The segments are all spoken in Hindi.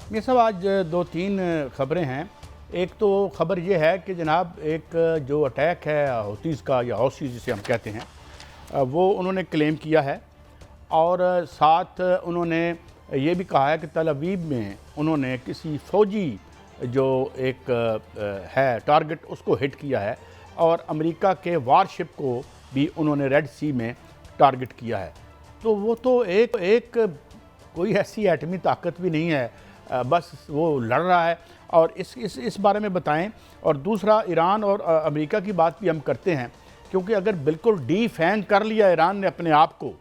ये सब आज दो तीन खबरें हैं। एक तो खबर ये है कि जनाब एक जो अटैक है हौतीज़ का या हौसी जिसे हम कहते हैं वो उन्होंने क्लेम किया है और साथ उन्होंने ये भी कहा है कि तल अवीव में उन्होंने किसी फ़ौजी जो एक है टारगेट उसको हिट किया है और अमेरिका के वारशिप को भी उन्होंने रेड सी में टारगेट किया है। तो वो तो एक कोई ऐसी एटमी ताकत भी नहीं है, बस वो लड़ रहा है। और इस बारे में बताएं। और दूसरा, ईरान और अमेरिका की बात भी हम करते हैं, क्योंकि अगर बिल्कुल डिफेंड कर लिया ईरान ने अपने आप को,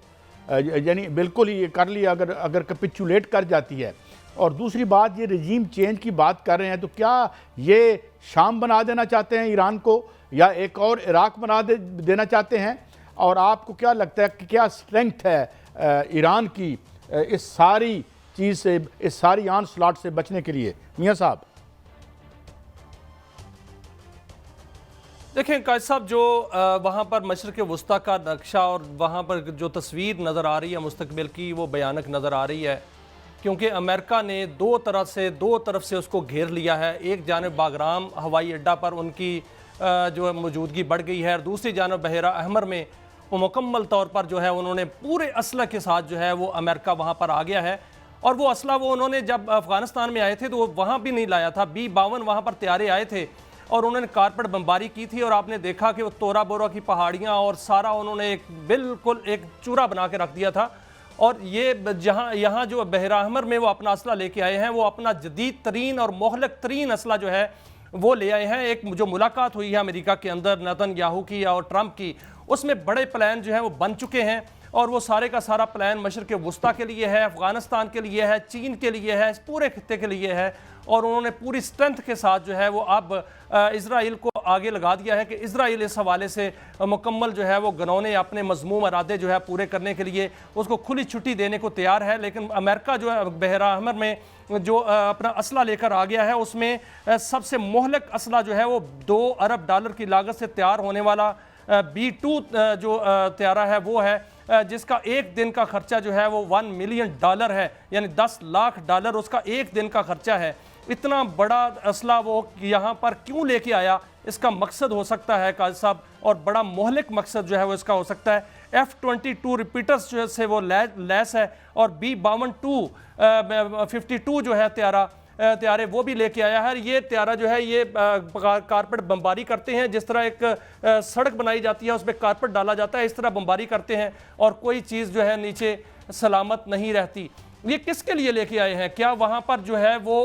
यानी बिल्कुल ही कर लिया, अगर कैपिचुलेट कर जाती है। और दूसरी बात, ये रजीम चेंज की बात कर रहे हैं, तो क्या ये शाम बना देना चाहते हैं ईरान को, या एक और इराक बना देना चाहते हैं? और आपको क्या लगता है कि क्या स्ट्रेंथ है ईरान की इस सारी चीज़ से, इस सारी आन स्लॉट से बचने के लिए? मियां साहब देखें कायद साहब, जो वहाँ पर मशरक़ वस्ता का नक्शा और वहाँ पर जो तस्वीर नज़र आ रही है मुस्तकबिल की, वो भयानक नज़र आ रही है, क्योंकि अमेरिका ने दो तरफ से उसको घेर लिया है। एक जानिब बागराम हवाई अड्डा पर उनकी जो है मौजूदगी बढ़ गई है, और दूसरी जानिब बहरा अहमर में वो मुकम्मल तौर पर जो है उन्होंने पूरे असला के साथ जो है वो अमेरिका वहाँ पर आ गया है। और वो असला वो उन्होंने जब अफ़गानिस्तान में आए थे तो वो वहाँ भी नहीं लाया था। B-52 वहाँ पर तैयारे आए थे और उन्होंने कारपेट बमबारी की थी, और आपने देखा कि वो तोरा बोरा की पहाड़ियाँ और सारा उन्होंने बिल्कुल एक चूरा बना के रख दिया था। और ये यहाँ जो बहरा अहमर में वो अपना असला लेके आए हैं, वो अपना जदीद तरीन और मोहलक तरीन असला जो है वो ले आए हैं। एक जो मुलाकात हुई है अमेरिका के अंदर नेतन्याहू की और ट्रंप की, उसमें बड़े प्लान जो है वो बन चुके हैं, और वो सारे का सारा प्लान मशरक़ वस्ता के लिए है, अफ़गानिस्तान के लिए है, चीन के लिए है, इस पूरे खित्ते के लिए है। और उन्होंने पूरी स्ट्रेंथ के साथ जो है वो अब इज़राइल को आगे लगा दिया है कि इज़राइल इस हवाले से मुकम्मल जो है वो गनौने अपने मज़मूम इरादे जो है पूरे करने के लिए उसको खुली छुट्टी देने को तैयार है। लेकिन अमेरिका जो है बहरा अहमर में जो अपना असला लेकर आ गया है, उसमें सबसे मोहलक असला जो है वो $2 अरब की लागत से तैयार होने वाला B-2 जो तैयारा है वो है, जिसका एक दिन का खर्चा जो है वो $1 मिलियन है, यानी $10 लाख उसका एक दिन का खर्चा है। इतना बड़ा असला वो यहाँ पर क्यों लेके आया, इसका मकसद हो सकता है काजी साहब, और बड़ा मोहलिक मकसद जो है वो इसका हो सकता है। F-22 रिपीटर्स जो से वो लैस है, और B-52 52 जो है तैयारे वो भी लेके आया है। ये तैयारा जो है ये कारपेट बमबारी करते हैं, जिस तरह एक सड़क बनाई जाती है उसमें कारपेट डाला जाता है, इस तरह बमबारी करते हैं और कोई चीज़ जो है नीचे सलामत नहीं रहती। ये किसके लिए लेके आए हैं? क्या वहाँ पर जो है वो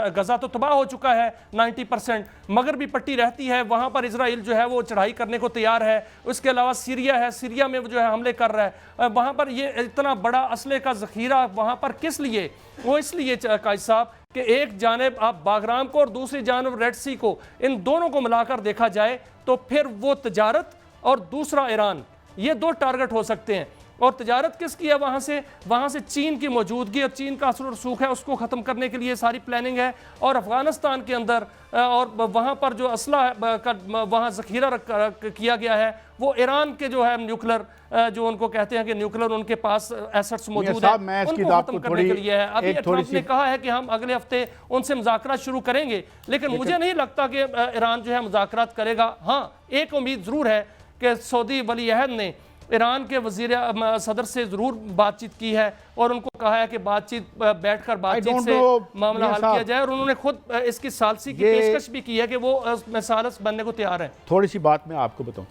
गज़ा तो तबाह हो चुका है 90%, मगर भी पट्टी रहती है, वहाँ पर इजराइल जो है वो चढ़ाई करने को तैयार है। उसके अलावा सीरिया है, सीरिया में जो है हमले कर रहा है। वहाँ पर ये इतना बड़ा असले का ज़ख़ीरा वहाँ पर किस लिए? वो इसलिए काजी साहब कि एक जानिब आप बागराम को और दूसरी जानिब रेड सी को, इन दोनों को मिलाकर देखा जाए तो फिर वो तजारत और दूसरा ईरान, ये दो टारगेट हो सकते हैं। और तजारत किसकी है? वहाँ से चीन की मौजूदगी और चीन का असर और सूख है, उसको ख़त्म करने के लिए सारी प्लानिंग है। और अफ़गानिस्तान के अंदर और वहाँ पर जो असला का वहाँ ज़ख़ीरा किया गया है, वो ईरान के जो है न्यूक्लियर, जो उनको कहते हैं कि न्यूक्लियर उनके पास एसेट्स मौजूद है, उनको ख़त्म करने के लिए है। अभी ट्रंप ने कहा है कि हम अगले हफ्ते उनसे मुज़ाकरात शुरू करेंगे, लेकिन मुझे नहीं लगता कि ईरान जो है मुज़ाकरात करेगा। हाँ, एक उम्मीद ज़रूर है कि सऊदी वली अहद ने ईरान के वज़ीर सदर से ज़रूर बातचीत की है और उनको कहा है कि बैठकर बातचीत से मामला हल किया जाए, और उन्होंने खुद इसकी सालसी की पेशकश भी की है कि वो सालस बनने को तैयार है। थोड़ी सी बात मैं आपको बताऊं,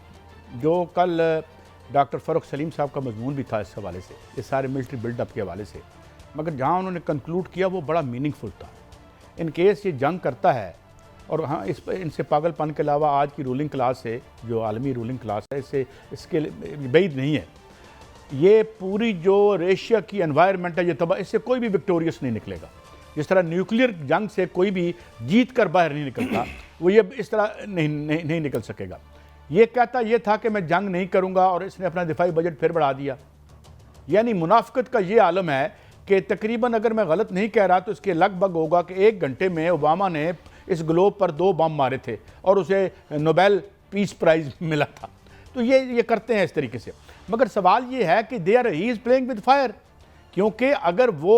जो कल डॉक्टर फ़ारूक सलीम साहब का मजमून भी था इस हवाले से, इस सारे मिलिट्री बिल्डअप के हवाले से, मगर जहाँ उन्होंने कंक्लूड किया वो बड़ा मीनिंगफुल था। इन केस ये जंग करता है, और हाँ, इनसे पागलपन के अलावा आज की रूलिंग क्लास से, जो आलमी रूलिंग क्लास है, इसके बैद नहीं है। ये पूरी जो एशिया की एनवायरनमेंट है ये तबाह, इससे कोई भी विक्टोरियस नहीं निकलेगा। जिस तरह न्यूक्लियर जंग से कोई भी जीत कर बाहर नहीं निकलता, वो ये इस तरह नहीं निकल सकेगा। ये कहता ये था कि मैं जंग नहीं करूँगा, और इसने अपना दिफाई बजट फिर बढ़ा दिया। यानी मुनाफिकत का ये आलम है कि तकरीबन, अगर मैं गलत नहीं कह रहा तो इसके लगभग होगा कि 1 घंटे में ओबामा ने इस ग्लोब पर 2 बम मारे थे और उसे नोबेल पीस प्राइज मिला था। तो ये करते हैं इस तरीके से। मगर सवाल ये है कि he is playing with fire, क्योंकि अगर वो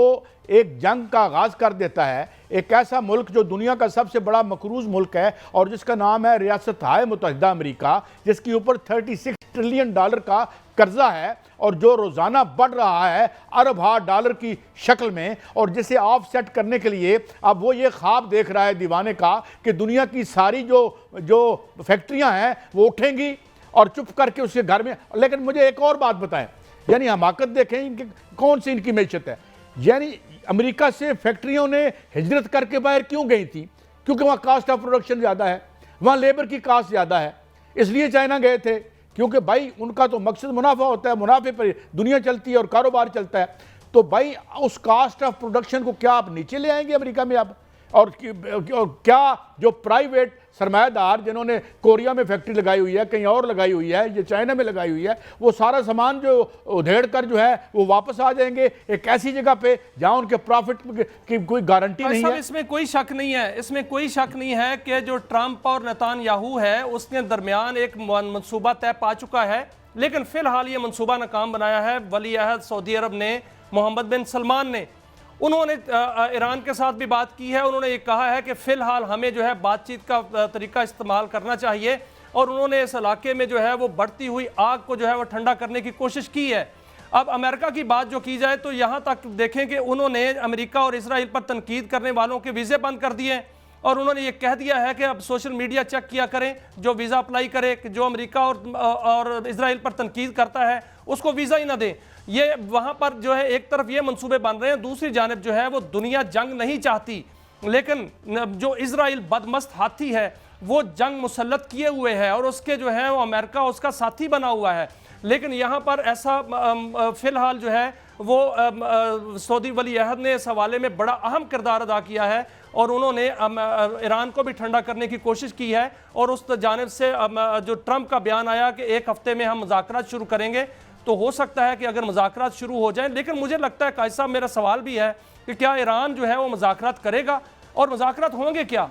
एक जंग का आगाज़ कर देता है, एक ऐसा मुल्क जो दुनिया का सबसे बड़ा मकरूज मुल्क है और जिसका नाम है रियासत-ए मुत्तहिदा अमेरिका, जिसके ऊपर $36 ट्रिलियन का कर्जा है और जो रोज़ाना बढ़ रहा है $अरब की शक्ल में, और जिसे ऑफसेट करने के लिए अब वो ये ख्वाब देख रहा है दीवाने का कि दुनिया की सारी जो फैक्ट्रियां हैं वो उठेंगी और चुप करके उसके घर में। लेकिन मुझे एक और बात बताएं, यानी हमाकत देखें इनकी, कौन सी इनकी मैशत है। यानी अमेरिका से फैक्ट्रियों ने हिजरत करके बाहर क्यों गई थी? क्योंकि वहाँ कास्ट ऑफ प्रोडक्शन ज़्यादा है, वहाँ लेबर की कास्ट ज़्यादा है, इसलिए चाइना गए थे। क्योंकि भाई उनका तो मकसद मुनाफा होता है, मुनाफे पर दुनिया चलती है और कारोबार चलता है। तो भाई उस कास्ट ऑफ प्रोडक्शन को क्या आप नीचे ले आएंगे अमेरिका में अब? और क्या जो प्राइवेट सरमायादार जिन्होंने कोरिया में फैक्ट्री लगाई हुई है, कहीं और लगाई हुई है, ये चाइना में लगाई हुई है, वो सारा सामान जो उधेड़ कर जो है वो वापस आ जाएंगे एक ऐसी जगह पे जहां उनके प्रॉफिट की कोई गारंटी नहीं है। इसमें कोई शक नहीं है, इसमें कोई शक नहीं है कि जो ट्रंप और नेतान्याहू है उसके दरमियान एक मनसूबा तय पा चुका है, लेकिन फिलहाल ये मनसूबा नाकाम बनाया है वली अहद सऊदी अरब ने, मोहम्मद बिन सलमान ने। उन्होंने ईरान के साथ भी बात की है, उन्होंने ये कहा है कि फ़िलहाल हमें जो है बातचीत का तरीका इस्तेमाल करना चाहिए, और उन्होंने इस इलाके में जो है वो बढ़ती हुई आग को जो है वो ठंडा करने की कोशिश की है। अब अमेरिका की बात जो की जाए तो यहाँ तक देखें कि उन्होंने अमेरिका और इसराइल पर तनकीद करने वालों के वीज़े बंद कर दिए, और उन्होंने ये कह दिया है कि अब सोशल मीडिया चेक किया करें, जो वीज़ा अप्लाई करे कि जो अमेरिका और इसराइल पर तनकीद करता है उसको वीज़ा ही ना दें। ये वहाँ पर जो है एक तरफ ये मंसूबे बन रहे हैं, दूसरी जानिब जो है वो दुनिया जंग नहीं चाहती, लेकिन जो इसराइल बदमस्त हाथी है वो जंग मुसल्लत किए हुए है और उसके जो है वो अमेरिका उसका साथी बना हुआ है। लेकिन यहाँ पर ऐसा फ़िलहाल जो है वो सऊदी वली अहद ने इस हवाले में बड़ा अहम किरदार अदा किया है, और उन्होंने ईरान को भी ठंडा करने की कोशिश की है। और उस जानिब से जो ट्रंप का बयान आया कि एक हफ्ते में हम मुज़ाकरात शुरू करेंगे, तो हो सकता है कि अगर मुज़ाकरात शुरू हो जाएं, लेकिन मुझे लगता है कायद साहब, मेरा सवाल भी है कि क्या ईरान जो है वो मुज़ाकरात करेगा, और मुज़ाकरात होंगे क्या?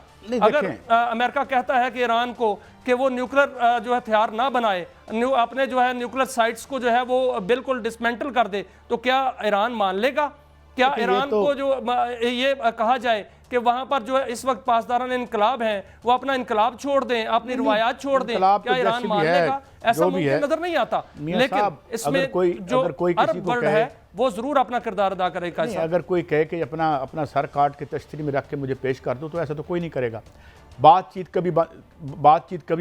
अगर अमेरिका कहता है कि ईरान को कि वो न्यूक्लियर जो है हथियार ना बनाए, अपने जो है न्यूक्लियर साइट्स को जो है वो बिल्कुल डिसमेंटल कर दे, तो क्या ईरान मान लेगा? क्या ईरान को जो ये कहा जाए कि वहां पर जो है इस वक्त पासदारान इनकलाब हैं, वो अपना इनकलाब छोड़ दें, अपनी रिवायात छोड़ दें, क्या ईरान मान लेगा? ऐसा मुमकिन नजर नहीं आता। लेकिन इसमें जो अरब वर्ल्ड है वो जरूर अपना किरदार अदा करेगा। अगर कोई कहे कि अपना सर काट के तश्तरी में रख के मुझे पेश कर दो, तो ऐसा तो कोई नहीं करेगा। बातचीत कभी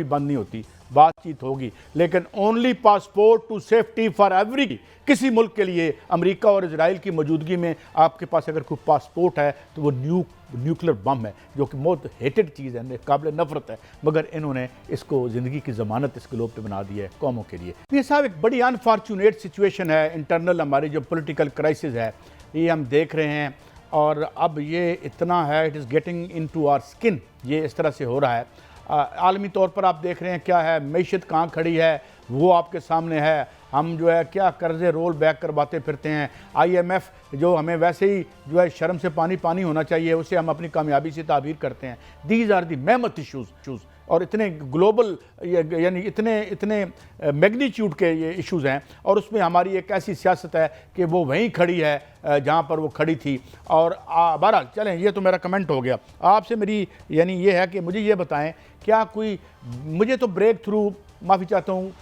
बंद नहीं होती, बातचीत होगी, लेकिन only passport to safety for every. किसी मुल्क के लिए अमेरिका और इजराइल की मौजूदगी में आपके पास अगर कोई पासपोर्ट है तो वो न्यूक्लियर बम है, जो कि बहुत हेटेड चीज़ है, काबिल नफरत है, मगर इन्होंने इसको ज़िंदगी की ज़मानत इस ग्लोब पे बना दी है कौमों के लिए। ये साहब एक बड़ी अनफॉर्चुनेट सिचुएशन है, इंटरनल हमारी जो पॉलिटिकल क्राइसिस है ये हम देख रहे हैं, और अब ये इतना है, it is getting into our skin, ये इस तरह से हो रहा है। आलमी तौर पर आप देख रहे हैं क्या है, मैशत कहाँ खड़ी है वो आपके सामने है। हम जो है क्या कर्जे रोल बैक करवाते फिरते हैं। IMF जो हमें वैसे ही जो है शर्म से पानी पानी होना चाहिए, उसे हम अपनी कामयाबी से ताबीर करते हैं। These are the mammoth issues, और इतने ग्लोबल यानी इतने मैग्नीट्यूड के ये इश्यूज़ हैं, और उसमें हमारी एक ऐसी सियासत है कि वो वहीं खड़ी है जहाँ पर वो खड़ी थी। और बहरहाल चलें, ये तो मेरा कमेंट हो गया। आपसे मेरी यानी ये है कि मुझे ये बताएं, क्या कोई, मुझे तो ब्रेक थ्रू, माफ़ी चाहता हूँ,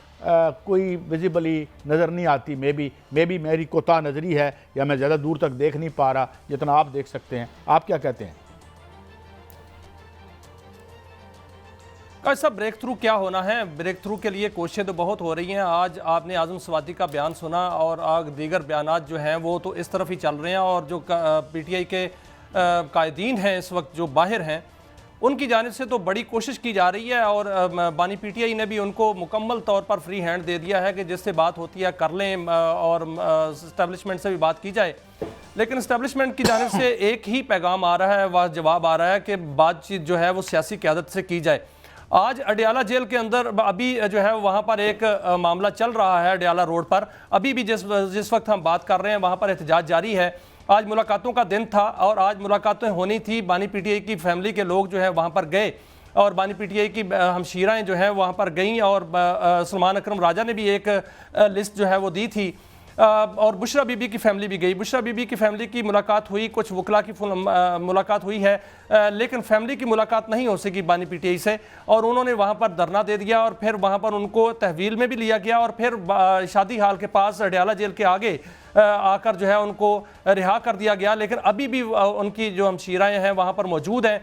कोई विजिबली नज़र नहीं आती। मे बी मेरी कोताह नज़री है, या मैं ज़्यादा दूर तक देख नहीं पा रहा जितना आप देख सकते हैं। आप क्या कहते हैं? ऐसा ब्रेक थ्रू क्या होना है? ब्रेक थ्रू के लिए कोशिशें तो बहुत हो रही हैं। आज आपने आज़म स्वाति का बयान सुना, और आग दीगर बयानात जो हैं वो तो इस तरफ ही चल रहे हैं, और जो PTI के कायदीन हैं इस वक्त जो बाहर हैं, उनकी जानिब से तो बड़ी कोशिश की जा रही है, और बानी PTI ने भी उनको मुकम्मल तौर पर फ्री हैंड दे दिया है कि जिससे बात होती है कर लें, और इस्टेब्लिशमेंट से भी बात की जाए। लेकिन इस्टेब्लिशमेंट की जानिब से एक ही पैगाम आ रहा है, वह जवाब आ रहा है कि बातचीत जो है वो सियासी क़यादत से की जाए। आज अडियाला जेल के अंदर अभी जो है वहाँ पर एक मामला चल रहा है, अडियाला रोड पर अभी भी जिस वक्त हम बात कर रहे हैं वहाँ पर एहतजाज जारी है। आज मुलाकातों का दिन था, और आज मुलाकातें होनी थी। बानी PTI की फैमिली के लोग जो है वहाँ पर गए, और बानी PTI की हमशीराएँ जो हैं वहाँ पर गईं, और सलमान अकरम राजा ने भी एक लिस्ट जो है वो दी थी। और बुशरा बीबी की फैमिली भी गई। बुशरा बीबी की फैमिली की मुलाकात हुई, कुछ वकला की मुलाकात हुई है, लेकिन फैमिली की मुलाकात नहीं हो सकी बानी पीटीआई से, और उन्होंने वहाँ पर धरना दे दिया और फिर वहाँ पर उनको तहवील में भी लिया गया और फिर शादी हाल के पास अडयाला जेल के आगे आकर जो है उनको रिहा कर दिया गया। लेकिन अभी भी उनकी जो हमशीराएँ हैं वहाँ पर मौजूद हैं